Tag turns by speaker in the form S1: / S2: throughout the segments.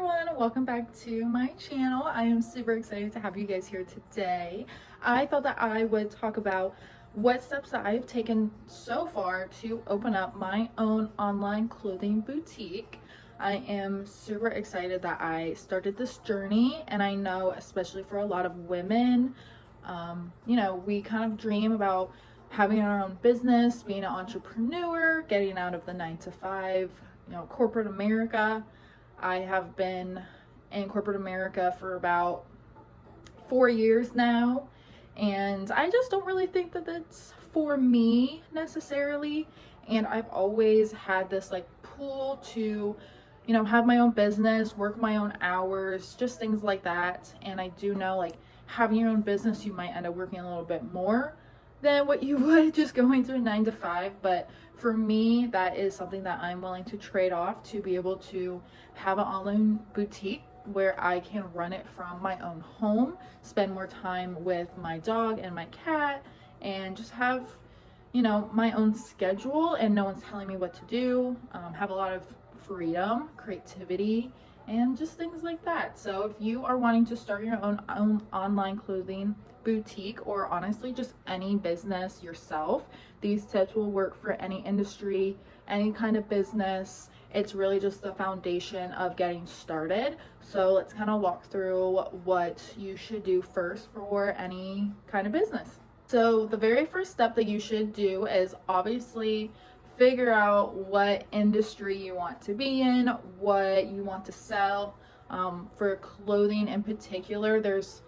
S1: everyone, welcome back to my channel. I am super excited to have you guys here today. I thought that I would talk about what steps that I've taken so far to open up my own online clothing boutique. I am super excited that I started this journey, and I know especially for a lot of women, we kind of dream about having our own business, being an entrepreneur, getting out of the 9 to 5, corporate America. I have been in corporate America for about 4 years now, and I just don't really think that that's for me necessarily. And I've always had this like pull to, have my own business, work my own hours, just things like that. And I do know like having your own business, you might end up working a little bit more than what you would just going to a 9 to 5. But for me, that is something that I'm willing to trade off to be able to have an online boutique where I can run it from my own home, spend more time with my dog and my cat, and just have, my own schedule and no one's telling me what to do, have a lot of freedom, creativity, and just things like that. So if you are wanting to start your own online clothing boutique, or honestly just any business yourself, these tips will work for any industry, any kind of business. It's really just the foundation of getting started. So let's kind of walk through what you should do first for any kind of business. So the very first step that you should do is obviously figure out what industry you want to be in, what you want to sell. For clothing in particular, there's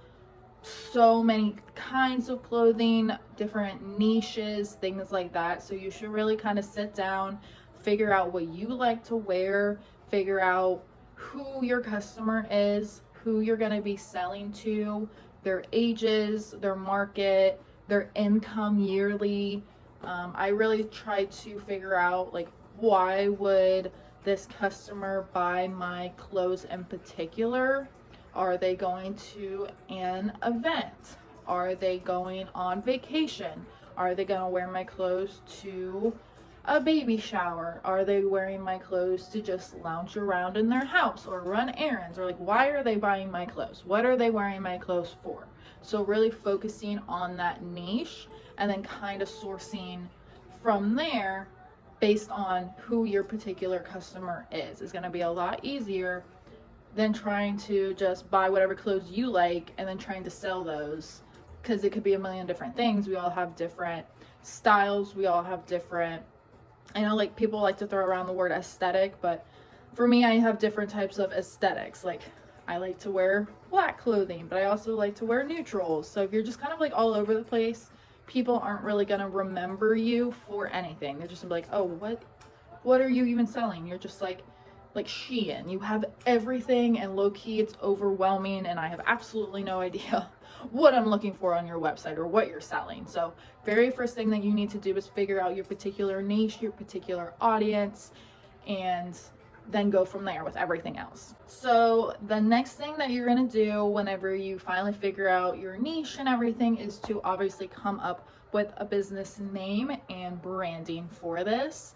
S1: so many kinds of clothing, different niches, things like that. So you should really kind of sit down, figure out what you like to wear, figure out who your customer is, who you're going to be selling to, their ages, their market, their income yearly. I really try to figure out like, why would this customer buy my clothes in particular? Are they going to an event? Are they going on vacation? Are they going to wear my clothes to a baby shower? Are they wearing my clothes to just lounge around in their house or run errands? Or like, why are they buying my clothes? What are they wearing my clothes for? So really focusing on that niche and then kind of sourcing from there based on who your particular customer is going to be a lot easier than trying to just buy whatever clothes you like and then trying to sell those, because it could be a million different things. We all have different styles, we all have different, I know like people like to throw around the word aesthetic, but for me, I have different types of aesthetics. Like I like to wear black clothing, but I also like to wear neutrals. So if you're just kind of like all over the place, people aren't really gonna remember you for anything. They're just gonna be like, oh, what are you even selling? You're just like Shein. You have everything, and low-key it's overwhelming, and I have absolutely no idea what I'm looking for on your website or what you're selling. So very first thing that you need to do is figure out your particular niche, your particular audience, and then go from there with everything else. So the next thing that you're going to do whenever you finally figure out your niche and everything is to obviously come up with a business name and branding for this.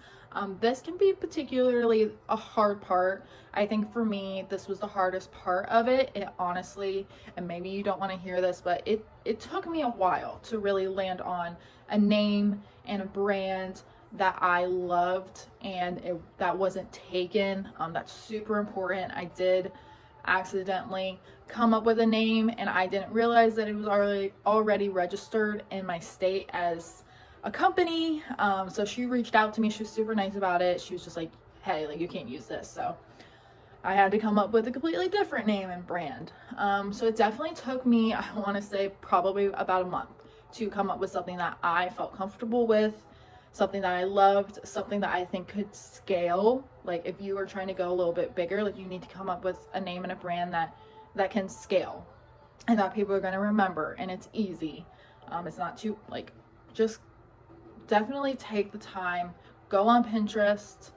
S1: This can be particularly a hard part. I think for me, this was the hardest part of it. It honestly, and maybe you don't want to hear this, but it took me a while to really land on a name and a brand that I loved and that wasn't taken. That's super important. I did accidentally come up with a name and I didn't realize that it was already registered in my state as a company. So she reached out to me. She was super nice about it. She was just like, hey, like you can't use this. So I had to come up with a completely different name and brand. So it definitely took me, I want to say probably about a month to come up with something that I felt comfortable with, something that I loved, something that I think could scale. Like if you are trying to go a little bit bigger, like you need to come up with a name and a brand that can scale and that people are going to remember, and it's easy. It's not too like, just definitely take the time, go on Pinterest,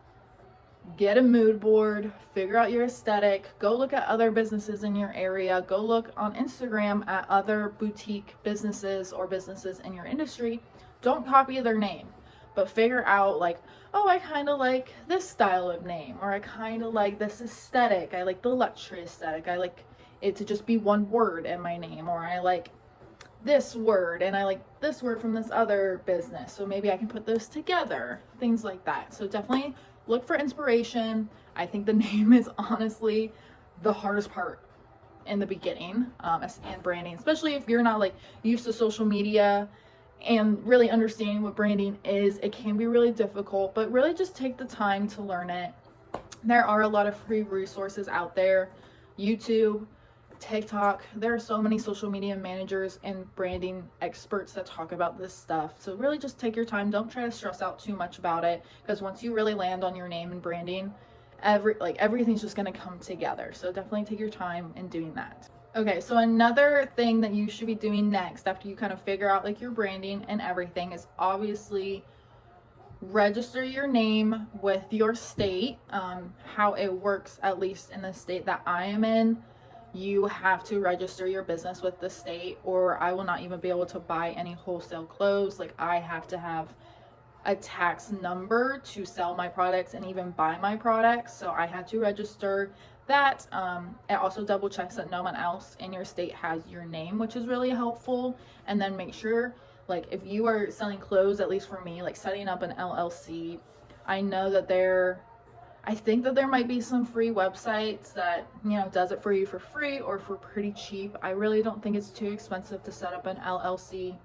S1: get a mood board, figure out your aesthetic, go look at other businesses in your area, go look on Instagram at other boutique businesses or businesses in your industry. Don't copy their name, but figure out like, oh, I kind of like this style of name, or I kind of like this aesthetic. I like the luxury aesthetic. I like it to just be one word in my name, or I like this word and I like this word from this other business, so maybe I can put those together, things like that. So definitely look for inspiration. I think the name is honestly the hardest part in the beginning, and branding, especially if you're not like used to social media and really understanding what branding is. It can be really difficult, but really just take the time to learn it. There are a lot of free resources out there. YouTube, TikTok, there are so many social media managers and branding experts that talk about this stuff. So really just take your time. Don't try to stress out too much about it, because once you really land on your name and branding, everything's just going to come together. So definitely take your time in doing that. Okay, so another thing that you should be doing next after you kind of figure out like your branding and everything is obviously register your name with your state. How it works, at least in the state that I am in, you have to register your business with the state, or I will not even be able to buy any wholesale clothes. Like, I have to have a tax number to sell my products and even buy my products. So I had to register that. It also double checks that no one else in your state has your name, which is really helpful. And then make sure, like, if you are selling clothes, at least for me, like setting up an LLC, I know that I think that there might be some free websites that, you know, does it for you for free or for pretty cheap. I really don't think it's too expensive to set up an LLC,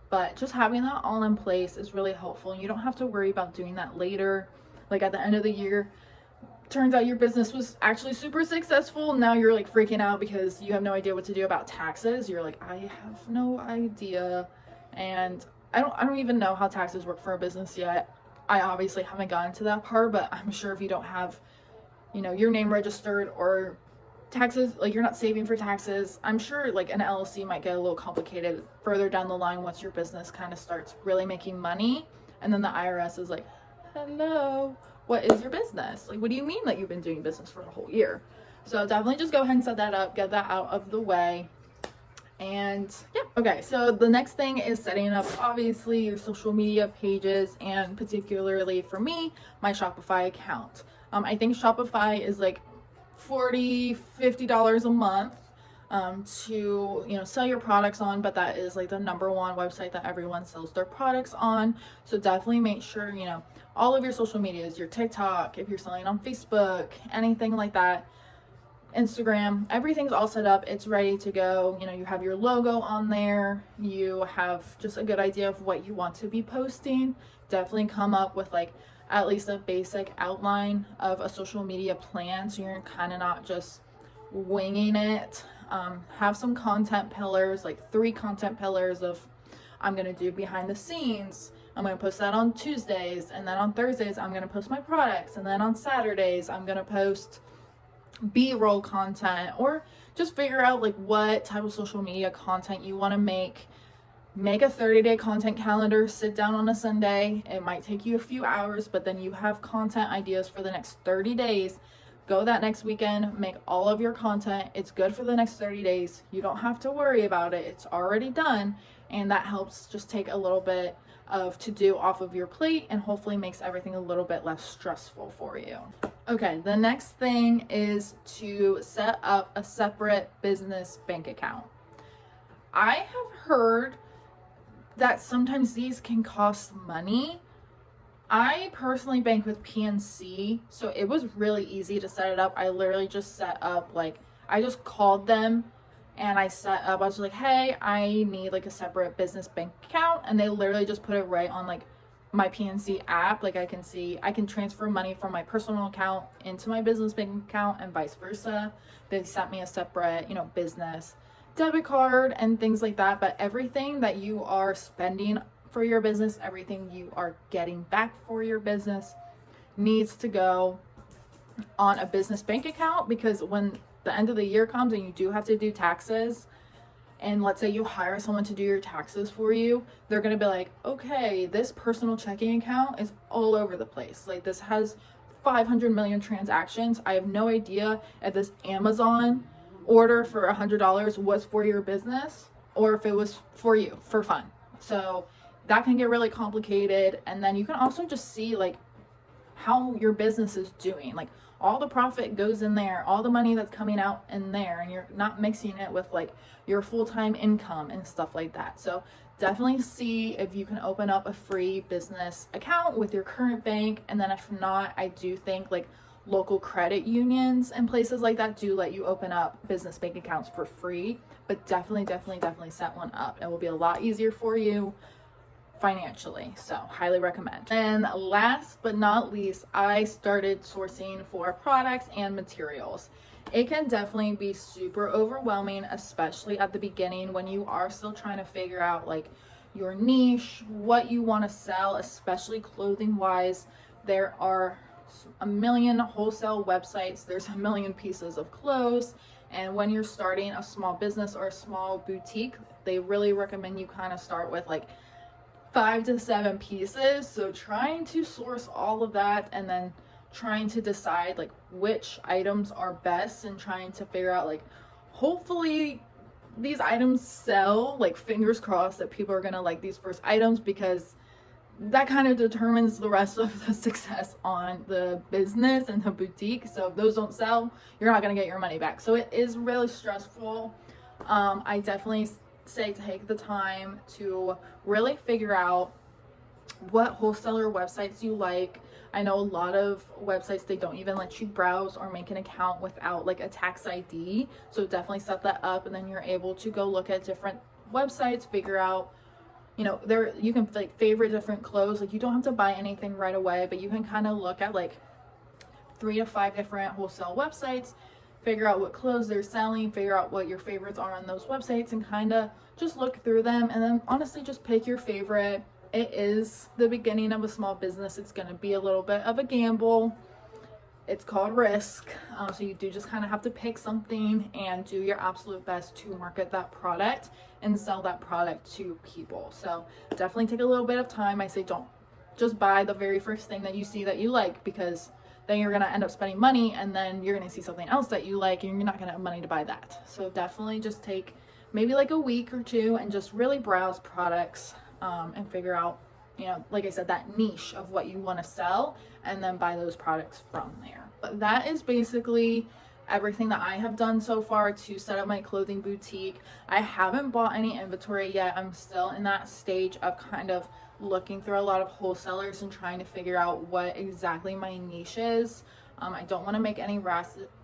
S1: but just having that all in place is really helpful. And you don't have to worry about doing that later. Like at the end of the year, turns out your business was actually super successful. Now you're like freaking out because you have no idea what to do about taxes. You're like, I have no idea. And I don't even know how taxes work for a business yet. I obviously haven't gotten to that part, but I'm sure if you don't have, you know, your name registered or taxes, like you're not saving for taxes, I'm sure like an LLC might get a little complicated further down the line once your business kind of starts really making money. And then the IRS is like, hello, what is your business? Like, what do you mean that you've been doing business for a whole year? So definitely just go ahead and set that up, get that out of the way. And yeah, okay, so the next thing is setting up obviously your social media pages, and particularly for me, my Shopify account. I think Shopify is like $40-50 a month to, you know, sell your products on, but that is like the number one website that everyone sells their products on. So definitely make sure, you know, all of your social medias, your TikTok, if you're selling on Facebook, anything like that, Instagram, everything's all set up, it's ready to go. You know, you have your logo on there, you have just a good idea of what you want to be posting. Definitely come up with like at least a basic outline of a social media plan, so you're kind of not just winging it. Have some content pillars, like 3 content pillars of, I'm gonna do behind the scenes, I'm gonna post that on Tuesdays, and then on Thursdays I'm gonna post my products, and then on Saturdays I'm gonna post B-roll content, or just figure out like what type of social media content you want to make a 30-day content calendar, sit down on a Sunday. It might take you a few hours, but then you have content ideas for the next 30 days. Go that next weekend, make all of your content. It's good for the next 30 days. You don't have to worry about it. It's already done. And that helps just take a little bit of to do off of your plate, and hopefully makes everything a little bit less stressful for you. Okay, the next thing is to set up a separate business bank account. I have heard that sometimes these can cost money. I personally bank with PNC, so it was really easy to set it up. I literally just set up, like, I just called them and I set up, I was like, hey, I need like a separate business bank account. And they literally just put it right on like my PNC app. Like I can transfer money from my personal account into my business bank account and vice versa. They sent me a separate, you know, business debit card and things like that. But everything that you are spending for your business, everything you are getting back for your business needs to go on a business bank account, because when the end of the year comes and you do have to do taxes, and let's say you hire someone to do your taxes for you, they're going to be like, okay, this personal checking account is all over the place. Like, this has 500 million transactions. I have no idea if this Amazon order for $100 was for your business or if it was for you for fun. So that can get really complicated. And then you can also just see like how your business is doing. Like all the profit goes in there, all the money that's coming out in there, and you're not mixing it with like your full-time income and stuff like that. So definitely see if you can open up a free business account with your current bank. And then if not, I do think like local credit unions and places like that do let you open up business bank accounts for free. But definitely set one up. It will be a lot easier for you financially, so highly recommend. And last but not least, I started sourcing for products and materials. It can definitely be super overwhelming, especially at the beginning when you are still trying to figure out like your niche, what you want to sell, especially clothing wise. There are a million wholesale websites, there's a million pieces of clothes, and when you're starting a small business or a small boutique, they really recommend you kind of start with like 5 to 7 pieces. So trying to source all of that and then trying to decide like which items are best and trying to figure out like hopefully these items sell, like fingers crossed that people are gonna like these first items, because that kind of determines the rest of the success on the business and the boutique. So if those don't sell, you're not gonna get your money back. So it is really stressful. I definitely say take the time to really figure out what wholesaler websites you like. I know a lot of websites, they don't even let you browse or make an account without like a tax ID. So definitely set that up, and then you're able to go look at different websites, figure out, you know, there you can like favorite different clothes. Like you don't have to buy anything right away, but you can kind of look at like 3 to 5 different wholesale websites, figure out what clothes they're selling, figure out what your favorites are on those websites, and kind of just look through them. And then honestly just pick your favorite. It is the beginning of a small business. It's going to be a little bit of a gamble. It's called risk. So you do just kind of have to pick something and do your absolute best to market that product and sell that product to people. So definitely take a little bit of time. I say don't just buy the very first thing that you see that you like, because then you're going to end up spending money, and then you're going to see something else that you like and you're not going to have money to buy that. So definitely just take maybe like a week or two and just really browse products and figure out, you know, like I said, that niche of what you want to sell, and then buy those products from there. But that is basically everything that I have done so far to set up my clothing boutique. I haven't bought any inventory yet. I'm still in that stage of kind of looking through a lot of wholesalers and trying to figure out what exactly my niche is. I don't want to make any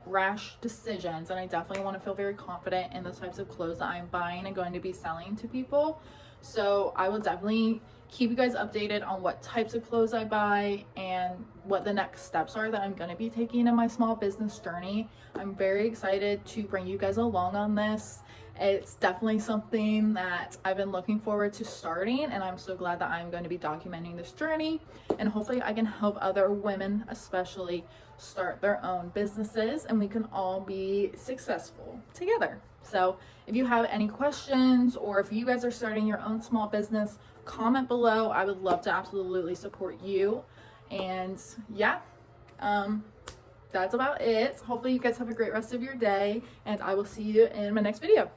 S1: rash decisions, and I definitely want to feel very confident in the types of clothes that I'm buying and going to be selling to people. So I will definitely keep you guys updated on what types of clothes I buy and what the next steps are that I'm going to be taking in my small business journey. I'm very excited to bring you guys along on this. It's definitely something that I've been looking forward to starting, and I'm so glad that I'm going to be documenting this journey, and hopefully I can help other women especially start their own businesses, and we can all be successful together. So if you have any questions, or if you guys are starting your own small business, comment below. I would love to absolutely support you. And yeah, that's about it. Hopefully you guys have a great rest of your day, and I will see you in my next video.